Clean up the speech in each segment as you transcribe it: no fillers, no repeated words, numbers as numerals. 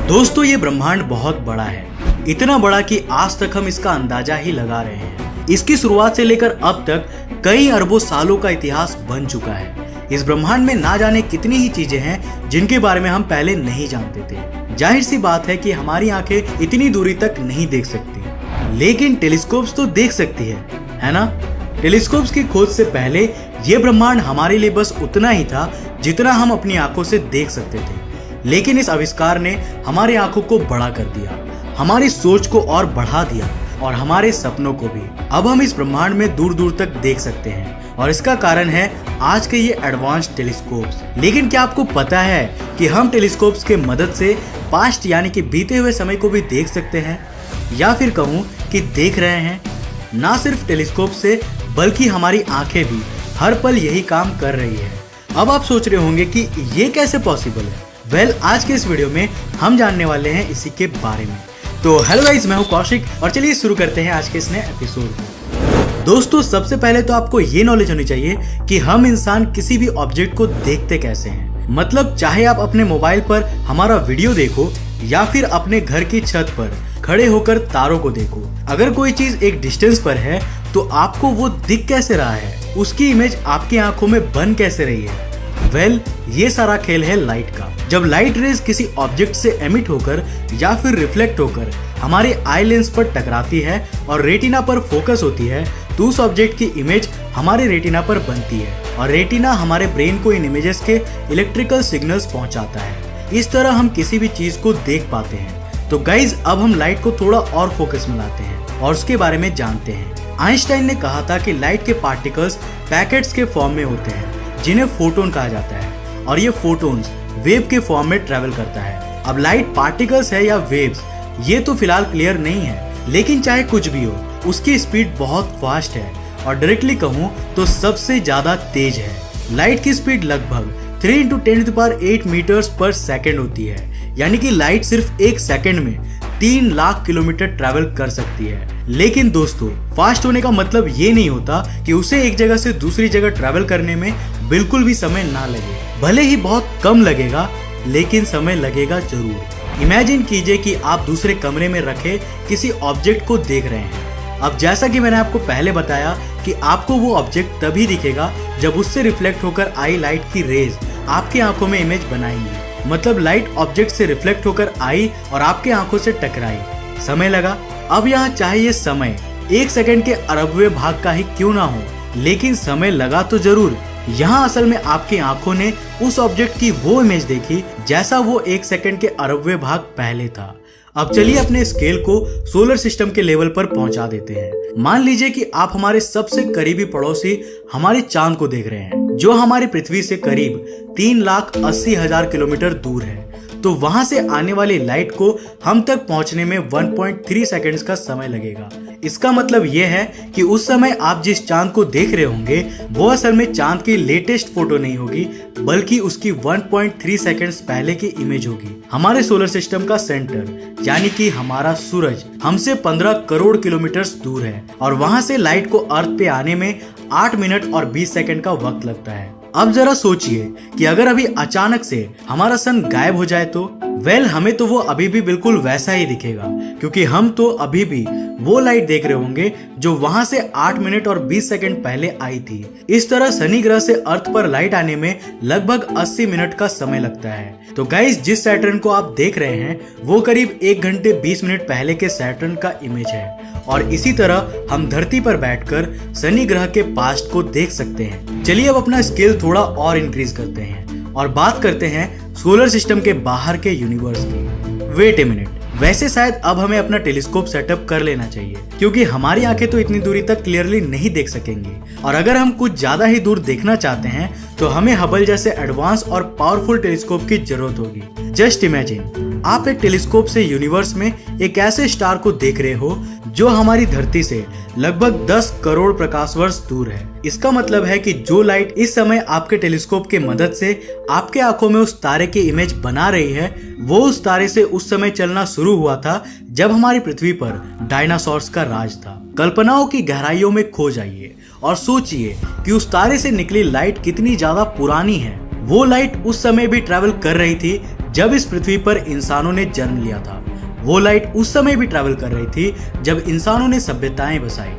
दोस्तों ये ब्रह्मांड बहुत बड़ा है, इतना बड़ा कि आज तक हम इसका अंदाजा ही लगा रहे हैं। इसकी शुरुआत से लेकर अब तक कई अरबों सालों का इतिहास बन चुका है। इस ब्रह्मांड में ना जाने कितनी ही चीजें हैं जिनके बारे में हम पहले नहीं जानते थे। जाहिर सी बात है कि हमारी आंखें इतनी दूरी तक नहीं देख सकती, लेकिन टेलीस्कोप्स तो देख सकती है ना? टेलीस्कोप्स की खोज से पहले ये ब्रह्मांड हमारे लिए बस उतना ही था जितना हम अपनी आंखों से देख सकते थे। लेकिन इस आविष्कार ने हमारी आंखों को बड़ा कर दिया, हमारी सोच को और बढ़ा दिया और हमारे सपनों को भी। अब हम इस ब्रह्मांड में दूर दूर तक देख सकते हैं और इसका कारण है आज के ये एडवांस टेलीस्कोप्स। लेकिन क्या आपको पता है कि हम टेलीस्कोप्स के मदद से पास्ट यानी कि बीते हुए समय को भी देख सकते हैं, या फिर कहूँ कि देख रहे हैं। ना सिर्फ टेलीस्कोप से बल्कि हमारी आंखें भी हर पल यही काम कर रही है। अब आप सोच रहे होंगे कि ये कैसे पॉसिबल है। आज के इस वीडियो में हम जानने वाले हैं इसी के बारे में। तो हेलो गाइस, मैं हूं कौशिक और चलिए शुरू करते हैं आज के इस नए एपिसोड। दोस्तों सबसे पहले तो आपको ये नॉलेज होनी चाहिए कि हम इंसान किसी भी ऑब्जेक्ट को देखते कैसे हैं। मतलब चाहे आप अपने मोबाइल पर हमारा वीडियो देखो या फिर अपने घर की छत पर खड़े होकर तारों को देखो, अगर कोई चीज एक डिस्टेंस पर है तो आपको वो दिख कैसे रहा है, उसकी इमेज आपकी आंखों में बन कैसे रही है। ये सारा खेल है लाइट का। जब लाइट रेज किसी ऑब्जेक्ट से एमिट होकर या फिर रिफ्लेक्ट होकर हमारे आई लेंस पर टकराती है और रेटिना पर फोकस होती है, तो उस ऑब्जेक्ट की इमेज हमारे रेटिना पर बनती है और रेटिना हमारे ब्रेन को इन इमेजेस के इलेक्ट्रिकल सिग्नल्स पहुंचाता है। इस तरह हम किसी भी चीज को देख पाते हैं। तो गाइज अब हम लाइट को थोड़ा और फोकस में लाते हैं और उसके बारे में जानते हैं। आइंस्टाइन ने कहा था कि लाइट के पार्टिकल्स पैकेट्स के फॉर्म में होते हैं जिन्हें फोटोन कहा जाता है और ये फोटोन्स वेव के फॉर्म में ट्रेवल करता है। अब लाइट पार्टिकल्स है या वेव्स, ये तो फिलहाल क्लियर नहीं है, लेकिन चाहे कुछ भी हो उसकी स्पीड बहुत फास्ट है और डायरेक्टली कहूँ तो सबसे ज्यादा तेज है। लाइट की स्पीड लगभग 3 × 10⁸ मीटर्स पर सेकेंड होती है, यानी कि लाइट सिर्फ एक सेकेंड में 3 लाख किलोमीटर ट्रैवल कर सकती है। लेकिन दोस्तों फास्ट होने का मतलब ये नहीं होता कि उसे एक जगह से दूसरी जगह ट्रैवल करने में बिल्कुल भी समय ना लगे। भले ही बहुत कम लगेगा, लेकिन समय लगेगा जरूर। इमेजिन कीजिए कि आप दूसरे कमरे में रखे किसी ऑब्जेक्ट को देख रहे हैं। अब जैसा कि मैंने आपको पहले बताया कि आपको वो ऑब्जेक्ट तभी दिखेगा जब उससे रिफ्लेक्ट होकर आई लाइट की रेज आपकी आंखों में इमेज बनाएंगी। मतलब लाइट ऑब्जेक्ट से रिफ्लेक्ट होकर आई और आपके आंखों से टकराई, समय लगा। अब यहाँ चाहे ये समय 1 सेकंड के अरबवें भाग का ही क्यों ना हो, लेकिन समय लगा तो जरूर। यहाँ असल में आपकी आंखों ने उस ऑब्जेक्ट की वो इमेज देखी जैसा वो 1 सेकंड के अरबवें भाग पहले था। अब चलिए अपने स्केल को सोलर सिस्टम के लेवल पर पहुंचा देते हैं। मान लीजिए कि आप हमारे सबसे करीबी पड़ोसी हमारे चांद को देख रहे हैं, जो हमारी पृथ्वी से करीब 3,80,000 किलोमीटर दूर है। तो वहां से आने वाली लाइट को हम तक पहुंचने में 1.3 सेकंड्स का समय लगेगा। इसका मतलब यह है कि उस समय आप जिस चांद को देख रहे होंगे वो असल में चांद की लेटेस्ट फोटो नहीं होगी, बल्कि उसकी 1.3 सेकंड्स पहले की इमेज होगी। हमारे सोलर सिस्टम का सेंटर यानी कि हमारा सूरज हमसे 15 करोड़ किलोमीटर दूर है और वहां से लाइट को अर्थ पे आने में 8 मिनट और 20 सेकंड का वक्त लगता है। अब जरा सोचिए कि अगर अभी अचानक से हमारा सन गायब हो जाए तो हमें तो वो अभी भी बिल्कुल वैसा ही दिखेगा, क्योंकि हम तो अभी भी वो लाइट देख रहे होंगे जो वहां से 8 मिनट और 20 सेकंड पहले आई थी। इस तरह शनि ग्रह से अर्थ पर लाइट आने में लगभग 80 मिनट का समय लगता है। तो गाइस जिस सैटर्न को आप देख रहे हैं वो करीब 1 घंटे 20 मिनट पहले के सैटर्न का इमेज है और इसी तरह हम धरती पर बैठकर शनि ग्रह के पास्ट को देख सकते हैं। चलिए अब अपना स्केल थोड़ा और इंक्रीज करते हैं और बात करते हैं सोलर सिस्टम के बाहर के यूनिवर्स की। वेट ए मिनट, वैसे शायद अब हमें अपना टेलीस्कोप सेटअप कर लेना चाहिए, क्योंकि हमारी आंखें तो इतनी दूरी तक क्लियरली नहीं देख सकेंगी और अगर हम कुछ ज्यादा ही दूर देखना चाहते हैं तो हमें हबल जैसे एडवांस और पावरफुल टेलीस्कोप की जरूरत होगी। जस्ट इमेजिन आप एक टेलीस्कोप से यूनिवर्स में एक ऐसे स्टार को देख रहे हो जो हमारी धरती से लगभग 10 करोड़ प्रकाश वर्ष दूर है। इसका मतलब है कि जो लाइट इस समय आपके टेलीस्कोप के मदद से आपके आंखों में उस तारे की इमेज बना रही है, वो उस तारे से उस समय चलना शुरू हुआ था जब हमारी पृथ्वी पर डायनासोर्स का राज था। कल्पनाओं की गहराइयों में खो जाइए और सोचिए कि उस तारे से निकली लाइट कितनी ज्यादा पुरानी है। वो लाइट उस समय भी ट्रैवल कर रही थी जब इस पृथ्वी पर इंसानों ने जन्म लिया था। वो लाइट उस समय भी ट्रैवल कर रही थी जब इंसानों ने सभ्यताएं बसाई।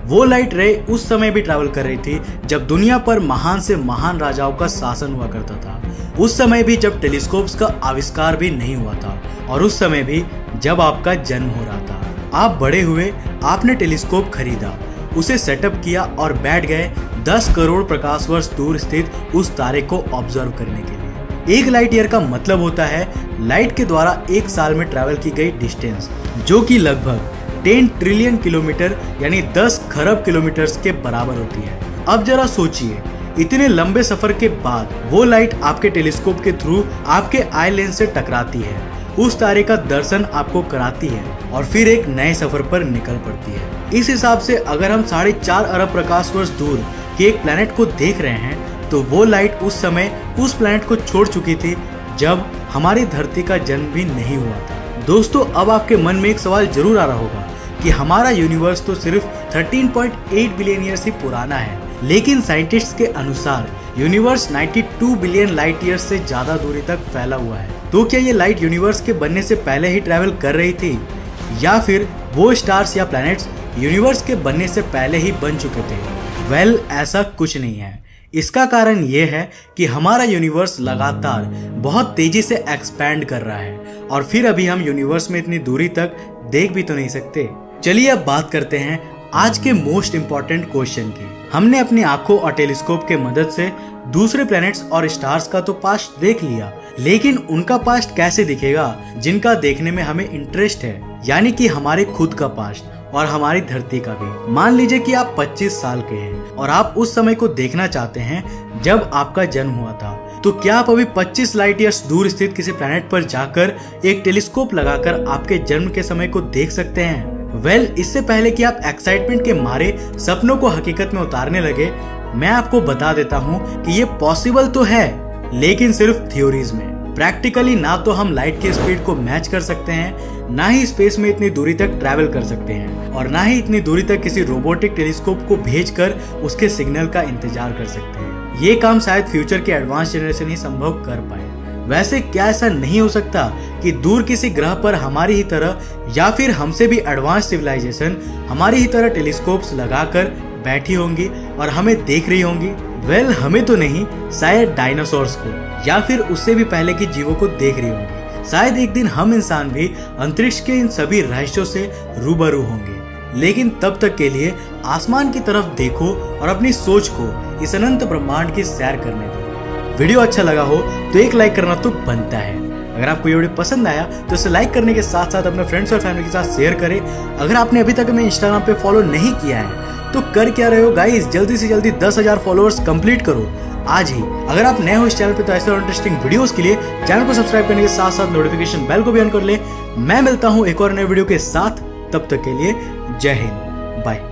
वो लाइट रे उस समय भी ट्रैवल कर रही थी जब दुनिया पर महान से महान राजाओं का शासन हुआ करता था। उस समय भी जब टेलीस्कोप्स का आविष्कार भी नहीं हुआ था, और उस समय भी जब आपका जन्म हो रहा था। आप बड़े हुए, आपने टेलीस्कोप खरीदा, उसे सेटअप किया और बैठ गए 10 करोड़ प्रकाश वर्ष दूर स्थित उस तारे को ऑब्जर्व करने के लिए। 1 लाइट ईयर का मतलब होता है लाइट के द्वारा 1 साल में ट्रैवल की गई डिस्टेंस, जो कि लगभग 10 ट्रिलियन किलोमीटर यानी 10 खरब किलोमीटर के बराबर होती है। अब जरा सोचिए, इतने लंबे सफर के बाद वो लाइट आपके टेलीस्कोप के थ्रू आपके आई लेंस से टकराती है, उस तारे का दर्शन आपको कराती है और फिर एक नए सफर पर निकल पड़ती है। इस हिसाब से अगर हम 4.5 अरब प्रकाश वर्ष दूर के एक प्लैनेट को देख रहे हैं, तो वो लाइट उस समय उस प्लैनेट को छोड़ चुकी थी जब हमारी धरती का जन्म भी नहीं हुआ था। दोस्तों, अब आपके मन में एक सवाल जरूर आ रहा होगा कि हमारा यूनिवर्स तो सिर्फ 13.8 बिलियन ईयर्स ही पुराना है, लेकिन साइंटिस्ट्स के अनुसार यूनिवर्स 92 बिलियन लाइट ईयर्स से ज्यादा दूरी तक फैला हुआ है। तो क्या ये लाइट यूनिवर्स के बनने से पहले ही ट्रैवल कर रही थी, या फिर वो स्टार्स या प्लैनेट्स यूनिवर्स के बनने से पहले ही बन चुके थे? वेल, ऐसा कुछ नहीं है। इसका कारण ये है कि हमारा यूनिवर्स लगातार बहुत तेजी से एक्सपैंड कर रहा है, और फिर अभी हम यूनिवर्स में इतनी दूरी तक देख भी तो नहीं सकते। चलिए अब बात करते हैं आज के मोस्ट इम्पॉर्टेंट क्वेश्चन की। हमने अपनी आंखों और टेलीस्कोप के मदद से दूसरे प्लैनेट्स और स्टार्स का तो पास्ट देख लिया, लेकिन उनका पास्ट कैसे दिखेगा जिनका देखने में हमें इंटरेस्ट है, यानी कि हमारे खुद का पास्ट और हमारी धरती का भी। मान लीजिए कि आप 25 साल के हैं और आप उस समय को देखना चाहते हैं जब आपका जन्म हुआ था, तो क्या आप अभी 25 लाइट ईयर्स दूर स्थित किसी प्लैनेट पर जाकर एक टेलीस्कोप लगाकर आपके जन्म के समय को देख सकते हैं? वेल, इससे पहले कि आप एक्साइटमेंट के मारे सपनों को हकीकत में उतारने लगे, मैं आपको बता देता हूँ कि ये पॉसिबल तो है, लेकिन सिर्फ थ्योरीज में। प्रैक्टिकली ना तो हम लाइट की स्पीड को मैच कर सकते हैं, ना ही स्पेस में इतनी दूरी तक ट्रैवल कर सकते हैं, और ना ही इतनी दूरी तक किसी रोबोटिक टेलीस्कोप को भेजकर उसके सिग्नल का इंतजार कर सकते हैं। ये काम शायद फ्यूचर के एडवांस जनरेशन ही संभव कर पाए। वैसे क्या ऐसा नहीं हो सकता कि दूर किसी ग्रह पर हमारी ही तरह या फिर हमसे भी एडवांस सिविलाइजेशन हमारी ही तरह टेलीस्कोप्स लगाकर बैठी होंगी और हमें देख रही होंगी? वेल, हमें तो नहीं, शायद डायनासोर्स को या फिर उससे भी पहले के जीवों को देख रही होंगी। शायद एक दिन हम इंसान भी अंतरिक्ष के इन सभी रहस्यों से रूबरू होंगे। लेकिन तब तक के लिए आसमान की तरफ देखो और अपनी सोच को इस अनंत ब्रह्मांड की सैर करने दो। वीडियो अच्छा लगा हो तो एक लाइक करना तो बनता है। अगर आपको ये वीडियो पसंद आया तो इसे लाइक करने के साथ साथ अपने फ्रेंड्स और फैमिली के साथ शेयर करें। अगर आपने अभी तक हमें इंस्टाग्राम पे फॉलो नहीं किया है तो कर क्या रहे हो गाइस, जल्दी से जल्दी 10,000 फॉलोअर्स कंप्लीट करो आज ही। अगर आप नए हो इस चैनल पे तो ऐसे और इंटरेस्टिंग वीडियोस के लिए चैनल को सब्सक्राइब करने के साथ साथ नोटिफिकेशन बेल को भी ऑन कर ले। मैं मिलता हूँ एक और नए वीडियो के साथ, तब तक के लिए जय हिंद, बाय।